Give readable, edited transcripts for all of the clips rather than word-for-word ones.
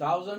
1000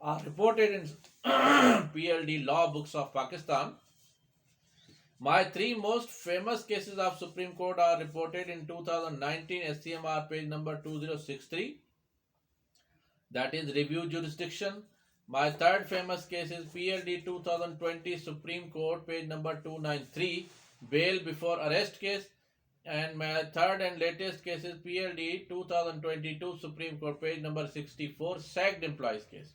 are reported in PLD law books of Pakistan. My three most famous cases of Supreme Court are reported in 2019 SCMR page number 2063, that is review jurisdiction. My third famous case is PLD 2020 Supreme Court page number 293, bail before arrest case. And my third and latest case is PLD 2022 Supreme Court page number 64, sacked employees case.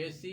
AC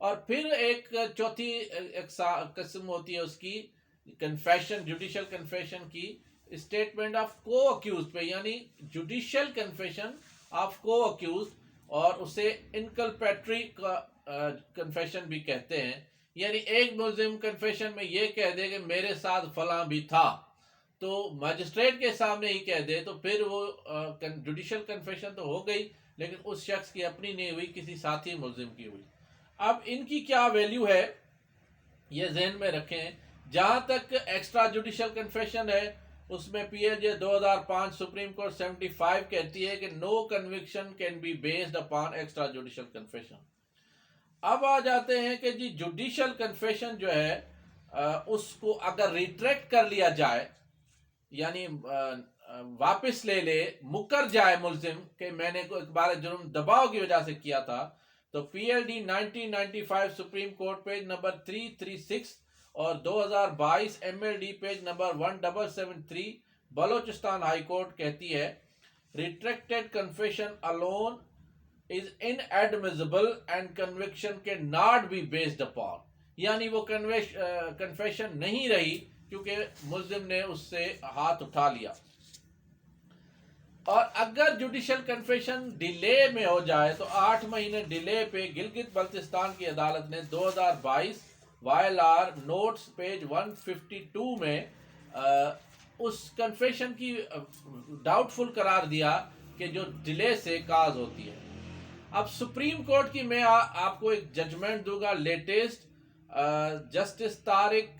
اور پھر ایک چوتھی قسم ہوتی ہے اس کی confession, judicial confession کی statement of کو اکیوز پہ، یعنی جوڈیشل کنفیشن آف کو اکیوز، اور اسے انکلپیٹری کنفیشن بھی کہتے ہیں. یعنی ایک ملزم کنفیشن میں یہ کہہ دے کہ میرے ساتھ فلاں بھی تھا، تو مجسٹریٹ کے سامنے ہی کہہ دے تو پھر وہ جوڈیشل کنفیشن تو ہو گئی، لیکن اس شخص کی اپنی نہیں ہوئی، کسی ساتھی ملزم کی ہوئی. اب ان کی کیا ویلیو ہے یہ ذہن میں رکھیں. جہاں تک ایکسٹرا جوڈیشل کنفیشن ہے، اس میں P L J 2005 supreme court 75 کہتی ہے کہ no conviction can be based upon extra judicial confession. اب آ جاتے ہیں کہ جی جوڈیشل کنفیشن جو ہے اس کو اگر ریٹریکٹ کر لیا جائے، یعنی واپس لے لے، مکر جائے ملزم کہ میں نے ایک بار جرم دباؤ کی وجہ سے کیا تھا، تو P L D 1995 supreme court page number 336 اور 2022 M L D page number 1773 Balochistan high court کہتی ہے retracted confession alone is inadmissible and conviction cannot be based upon. یعنی وہ کنفیشن نہیں رہی کیونکہ ملزم نے اس سے ہاتھ اٹھا لیا. اور اگر جوڈیشل کنفیشن ڈیلے میں ہو جائے تو 8 مہینے ڈیلے پہ گلگت بلتستان کی عدالت نے 2022 وائل آر نوٹس پیج 152 میں اس کنفیشن کی ڈاؤٹ فل قرار دیا کہ جو ڈیلے سے کاز ہوتی ہے. اب سپریم کورٹ کی میں آپ کو ایک ججمنٹ دوں گا لیٹسٹ. جسٹس طارق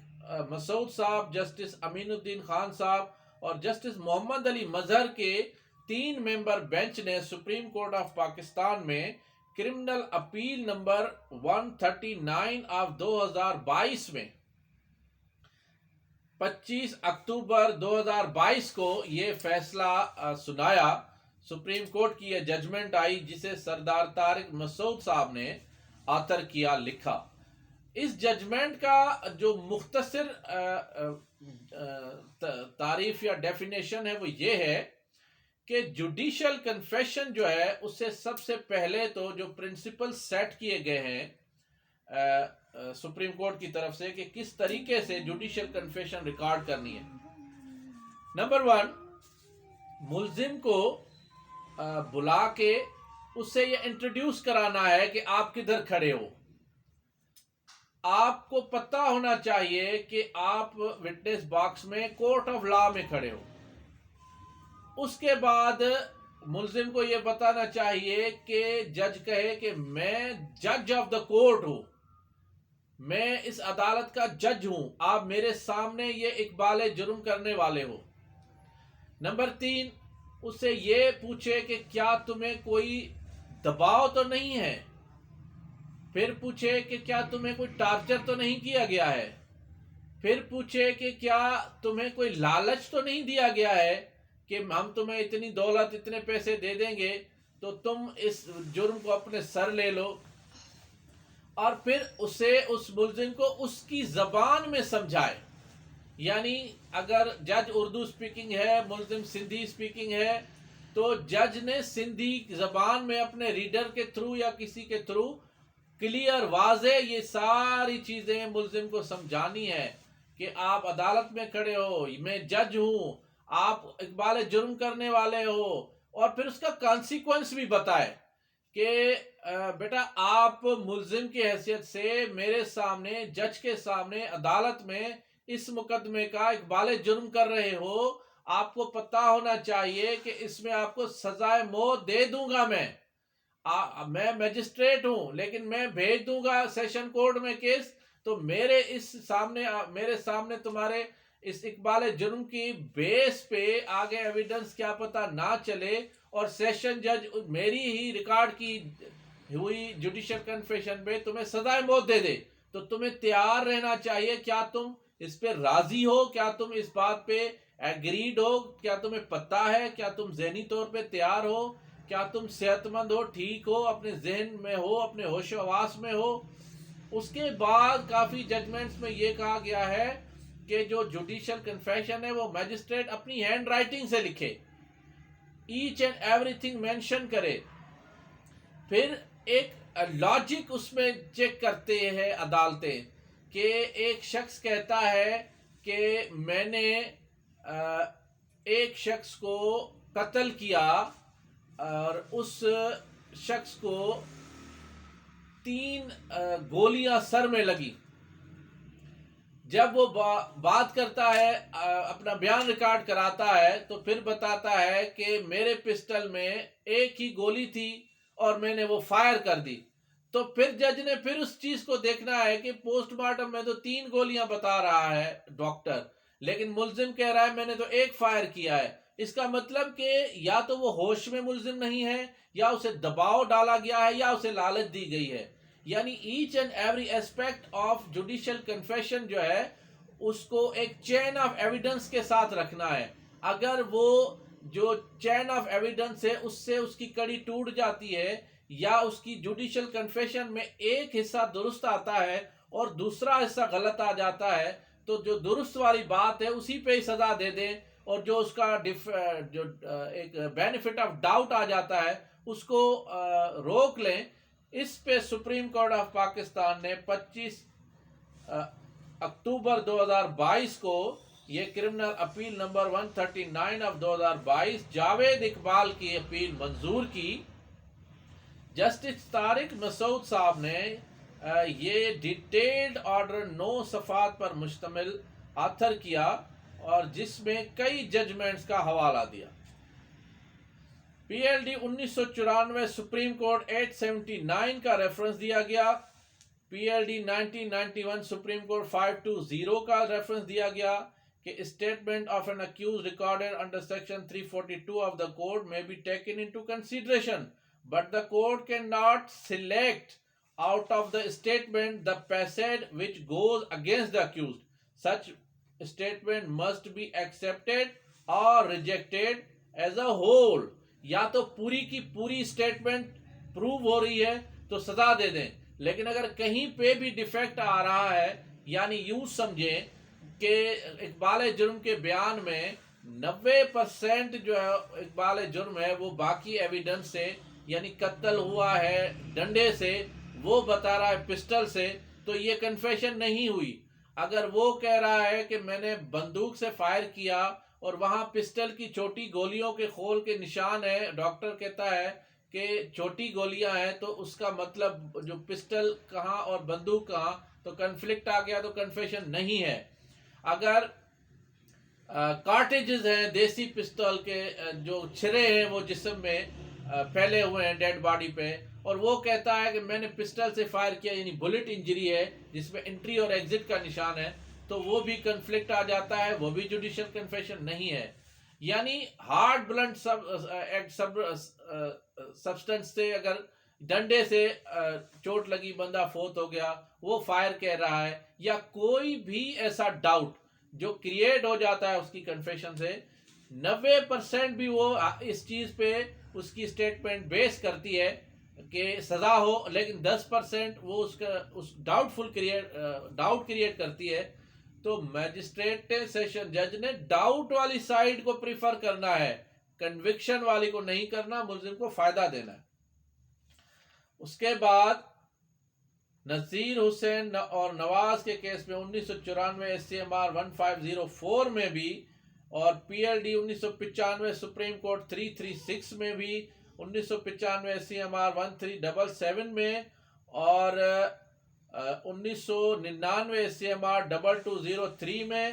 مسعود صاحب، جسٹس امین الدین خان صاحب اور جسٹس محمد علی مظہر کے 3 ممبر بینچ نے سپریم کورٹ آف پاکستان میں کرمنل اپیل نمبر 139 آف 2022 میں 25 اکتوبر 2022 کو یہ فیصلہ سنایا. سپریم کورٹ کی یہ ججمنٹ آئی جسے سردار طارق مسعود صاحب نے آتھر کیا، لکھا. اس ججمنٹ کا جو مختصر تعریف یا ڈیفینیشن ہے وہ یہ ہے کہ جوڈیشل کنفیشن جو ہے اس سے سب سے پہلے تو جو پرنسپل سیٹ کیے گئے ہیں سپریم کورٹ کی طرف سے کہ کس طریقے سے جوڈیشل کنفیشن ریکارڈ کرنی ہے. نمبر 1، ملزم کو بلا کے اس سے یہ انٹروڈیوس کرانا ہے کہ آپ کدھر کھڑے ہو. آپ کو پتہ ہونا چاہیے کہ آپ وٹنس باکس میں کورٹ آف لا میں کھڑے ہو. اس کے بعد ملزم کو یہ بتانا چاہیے کہ جج کہے کہ میں جج آف دا کورٹ ہوں، میں اس عدالت کا جج ہوں، آپ میرے سامنے یہ اقبال جرم کرنے والے ہو. نمبر 3، اس سے یہ پوچھے کہ کیا تمہیں کوئی دباؤ تو نہیں ہے. پھر پوچھے کہ کیا تمہیں کوئی ٹارچر تو نہیں کیا گیا ہے. پھر پوچھے کہ کیا تمہیں کوئی لالچ تو نہیں دیا گیا ہے کہ ہم تمہیں اتنی دولت، اتنے پیسے دے دیں گے تو تم اس جرم کو اپنے سر لے لو. اور پھر اسے اس ملزم کو اس کی زبان میں سمجھائے. یعنی اگر جج اردو سپیکنگ ہے، ملزم سندھی سپیکنگ ہے، تو جج نے سندھی زبان میں اپنے ریڈر کے تھرو یا کسی کے تھرو کلیئر واضح یہ ساری چیزیں ملزم کو سمجھانی ہے کہ آپ عدالت میں کھڑے ہو، میں جج ہوں، آپ اقبال جرم کرنے والے ہو. اور پھر اس کا کانسیکوینس بھی بتائے کہ بیٹا آپ ملزم کی حیثیت سے میرے سامنے، جج کے سامنے عدالت میں اس مقدمے کا اقبال جرم کر رہے ہو. آپ کو پتہ ہونا چاہیے کہ اس میں آپ کو سزائے موت دے دوں گا. میں میجسٹریٹ ہوں لیکن میں بھیج دوں گا سیشن کورٹ میں کیس، تو میرے سامنے تمہارے اس اقبال جرم کی بیس پہ آگے ایویڈنس کیا پتہ نہ چلے اور سیشن جج میری ہی ریکارڈ کی ہوئی جوڈیشل کنفیشن پہ تمہیں سزائے موت دے دے. تو تمہیں تیار رہنا چاہیے. کیا تم اس پہ راضی ہو؟ کیا تم اس بات پہ ایگریڈ ہو؟ کیا تمہیں پتہ ہے؟ کیا تم ذہنی طور پہ تیار ہو؟ کیا تم صحت مند ہو، ٹھیک ہو، اپنے ذہن میں ہو، اپنے ہوش و حواس میں ہو؟ اس کے بعد کافی ججمنٹس میں یہ کہا گیا ہے کہ جو جوڈیشل کنفیشن ہے وہ میجسٹریٹ اپنی ہینڈ رائٹنگ سے لکھے، each and every thing mention کرے. پھر ایک لاجک اس میں چیک کرتے ہیں عدالتیں کہ ایک شخص کہتا ہے کہ میں نے ایک شخص کو قتل کیا اور اس شخص کو 3 گولیاں سر میں لگی. جب وہ بات کرتا ہے اپنا بیان ریکارڈ کراتا ہے تو پھر بتاتا ہے کہ میرے پسٹل میں ایک ہی گولی تھی اور میں نے وہ فائر کر دی. تو پھر جج نے پھر اس چیز کو دیکھنا ہے کہ پوسٹ مارٹم میں تو 3 گولیاں بتا رہا ہے ڈاکٹر، لیکن ملزم کہہ رہا ہے میں نے تو ایک فائر کیا ہے. اس کا مطلب کہ یا تو وہ ہوش میں ملزم نہیں ہے، یا اسے دباؤ ڈالا گیا ہے، یا اسے لالچ دی گئی ہے. یعنی each and every aspect of judicial confession جو ہے اس کو ایک چین آف ایویڈنس کے ساتھ رکھنا ہے. اگر وہ جو چین آف ایویڈنس ہے اس سے اس کی کڑی ٹوٹ جاتی ہے، یا اس کی جوڈیشل کنفیشن میں ایک حصہ درست آتا ہے اور دوسرا حصہ غلط آ جاتا ہے، تو جو درست والی بات ہے اسی پہ ہی سزا دے دیں، اور جو اس کا جو ایک بینیفٹ آف ڈاؤٹ آ جاتا ہے اس کو روک لیں. اس پہ سپریم کورٹ آف پاکستان نے 25 اکتوبر 2022 کو یہ criminal appeal number 139 of 2022 Javed Iqbal کی اپیل منظور کی. جسٹس طارق مسعود صاحب نے یہ ڈیٹیلڈ آرڈر 9 صفحات پر مشتمل آتھر کیا اور جس میں کئی ججمنٹس کا حوالہ دیا. P L D 1994 supreme court 879 کا ریفرنس دیا گیا. P L D 1991 supreme court 520 کا ریفرنس دیا گیا کہ statement of an accused recorded under section 342 of the code may be taken into consideration, but the court cannot select out of the statement the passage which goes against the accused. Such statement must be accepted or rejected as a whole. یا تو پوری کی پوری statement prove ہو رہی ہے تو سزا دے دیں، لیکن اگر کہیں پہ بھی ڈیفیکٹ آ رہا ہے، یعنی یوں سمجھیں کہ اقبال جرم کے بیان میں 90% جو ہے اقبال جرم ہے وہ باقی ایویڈنس سے، یعنی قتل ہوا ہے ڈنڈے سے، وہ بتا رہا ہے پسٹل سے، تو یہ کنفیشن نہیں ہوئی. اگر وہ کہہ رہا ہے کہ میں نے بندوق سے فائر کیا اور وہاں پسٹل کی چھوٹی گولیوں کے خول کے نشان ہے، ڈاکٹر کہتا ہے کہ چھوٹی گولیاں ہیں، تو اس کا مطلب جو پسٹل کہاں اور بندوق کہاں، تو کنفلکٹ آ گیا، تو کنفیشن نہیں ہے. اگر کارٹیجز ہیں دیسی پسٹل کے جو چھرے ہیں وہ جسم میں پھیلے ہوئے ہیں ڈیڈ باڈی پہ، اور وہ کہتا ہے کہ میں نے پسٹل سے فائر کیا، یعنی بلٹ انجری ہے جس میں انٹری اور ایگزٹ کا نشان ہے، تو وہ بھی کنفلکٹ آ جاتا ہے، وہ بھی جوڈیشل کنفیشن نہیں ہے. یعنی ہارڈ بلنٹ سبسٹنس سے اگر ڈنڈے سے چوٹ لگی، بندہ فوت ہو گیا، وہ فائر کہہ رہا ہے، یا کوئی بھی ایسا ڈاؤٹ جو کریٹ ہو جاتا ہے اس کی کنفیشن سے، 90% بھی وہ اس چیز پہ اس کی اسٹیٹمنٹ بیس کرتی ہے کہ سزا ہو، لیکن 10% وہ اس ڈاؤٹ کریٹ کرتی ہے. تو میجسٹریٹ سیشن جج نے ڈاؤٹ والی سائیڈ کو پریفر کرنا ہے، کنوکشن والی کو نہیں کرنا، ملزم کو فائدہ دینا ہے. اس کے بعد نذیر حسین اور نواز کے کیس میں 1994 SCMR 1504 میں بھی، اور پی ایل ڈی 1995 سپریم کورٹ 336 میں بھی، 1995 SCMR 1377 میں، اور 1999 SCMR 2203 میں،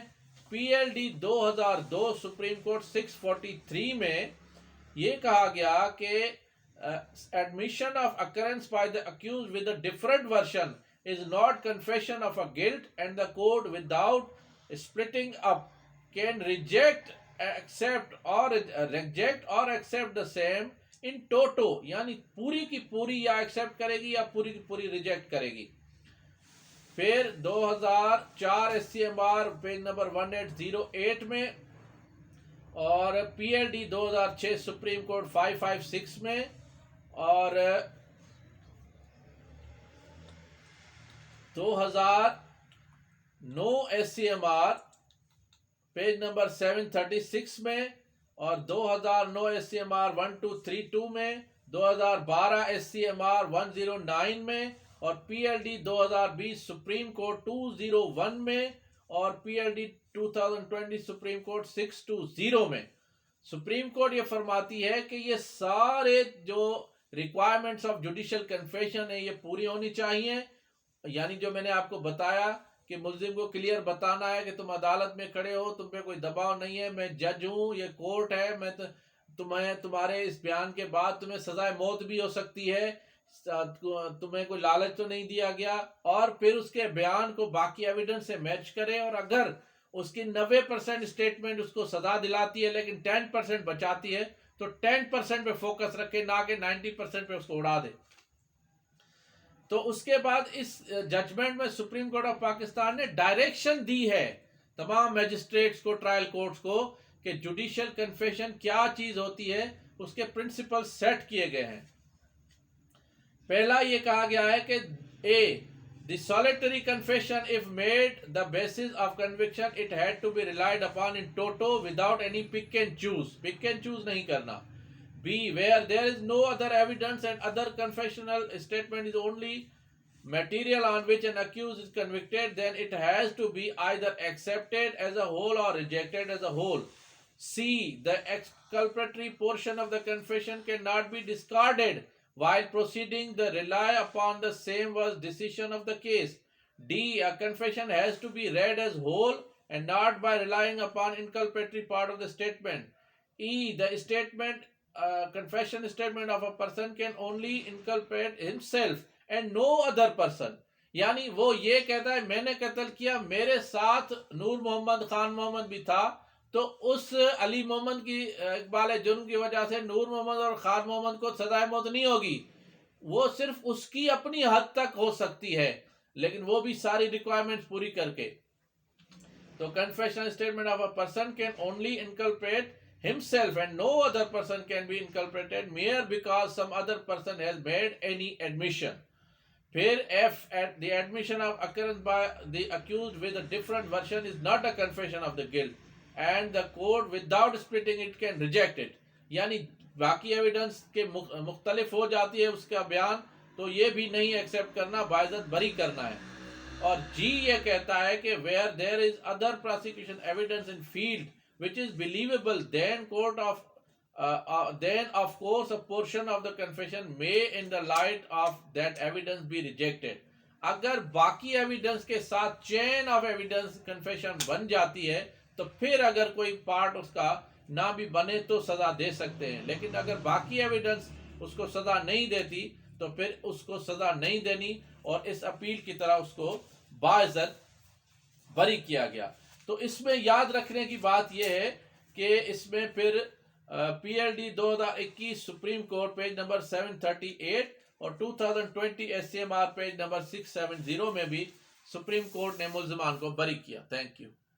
P L D 2002 supreme court 643 میں یہ کہا گیا کہ admission of occurrence by the accused with a different version is not confession of a guilt, and the court without splitting up can reject or accept the same in toto. یعنی پوری کی پوری یا ایکسیپٹ کرے گی یا پوری کی پوری ریجیکٹ کرے گی. پھر 2004 SCMR پیج نمبر 1808 میں، اور پی ایل ڈی 2006 سپریم کورٹ 556 میں، اور 2009 SCMR پیج نمبر 736 میں، اور 2009 SCMR 1232 میں، 2012 SCMR 109 میں اور PLD 2020 سپریم کورٹ 201 میں اور PLD 2020 سپریم کورٹ 620 میں سپریم کورٹ یہ فرماتی ہے کہ یہ سارے جو ریکوائرمنٹس آف جوڈیشل کنفیشن ہے یہ پوری ہونی چاہیے. یعنی جو میں نے آپ کو بتایا کہ ملزم کو کلیئر بتانا ہے کہ تم عدالت میں کھڑے ہو, تم پہ کوئی دباؤ نہیں ہے, میں جج ہوں, یہ کورٹ ہے, میں تمہارے اس بیان کے بعد تمہیں سزائے موت بھی ہو سکتی ہے, تمہیں کوئی لالچ تو نہیں دیا گیا, اور پھر اس کے بیان کو باقی ایویڈنس سے میچ کرے, اور اگر اس کی 90% اسٹیٹمنٹ اس کو سزا دلاتی ہے لیکن 10% بچاتی ہے تو 10% پہ فوکس رکھے, نہ کہ 90% پہ اس کو اڑا دے. تو اس کے بعد اس ججمنٹ میں سپریم کورٹ آف پاکستان نے ڈائریکشن دی ہے تمام میجسٹریٹس کو, ٹرائل کورٹس کو, کہ جوڈیشل کنفیشن کیا چیز ہوتی ہے, اس کے پرنسپل سیٹ کیے گئے ہیں. پہلا یہ کہا گیا ہے کہ the solitary confession if made the basis of conviction it had to be relied upon in toto without any pick and choose نہیں کرنا. B, where there is no other evidence and other confessional statement is only material on which an accused is convicted, then it has to be either accepted as a whole or rejected as a whole. C, the exculpatory portion of the confession cannot be discarded while proceeding. The rely upon the same was decision of the case. D, a confession has to be read as whole and not by relying upon inculpatory part of the statement. E, the confession statement of a person can only inculpate himself and no other person. یعنی وہ یہ کہتا ہے میں نے قتل کیا, میرے ساتھ نور محمد, خان محمد بھی تھا, تو اس علی محمد کی اقبال جرم کی وجہ سے نور محمد اور خان محمد کو سزائے موت نہیں ہوگی, وہ صرف اس کی اپنی حد تک ہو سکتی ہے, لیکن وہ بھی ساری ریکوائرمنٹس پوری کر کے. تو confession statement of a person can only inculpate himself and no other person can be inculpated mere because some other person has made any admission. Phere F, at the admission of occurrence by the accused with a different version is not a confession of the guilt and the court without splitting it can reject it. یعنی باقی evidence کے مختلف ہو جاتی ہے اس کا بیان, تو یہ بھی نہیں ایکسیپٹ کرنا, باعزت بری کرنا ہے. اور جی یہ کہتا ہے کہ where there is other prosecution evidence in field which is believable, then of course a portion of the confession may in the light of that evidence be rejected. اگر باقی ایویڈنس کے ساتھ چین آف ایویڈنس کنفیشن بن جاتی ہے تو پھر اگر کوئی پارٹ اس کا نہ بھی بنے تو سزا دے سکتے ہیں, لیکن اگر باقی ایویڈنس اس کو سزا نہیں دیتی تو پھر اس کو سزا نہیں دینی, اور اس اپیل کی طرح اس کو باعزت بری کیا گیا. تو اس میں یاد رکھنے کی بات یہ ہے کہ اس میں پھر PLD 2021 supreme court page number 738 اور 2020 SCMR پیج نمبر 670 میں بھی سپریم کورٹ نے ملزمان کو بری کیا. Thank you.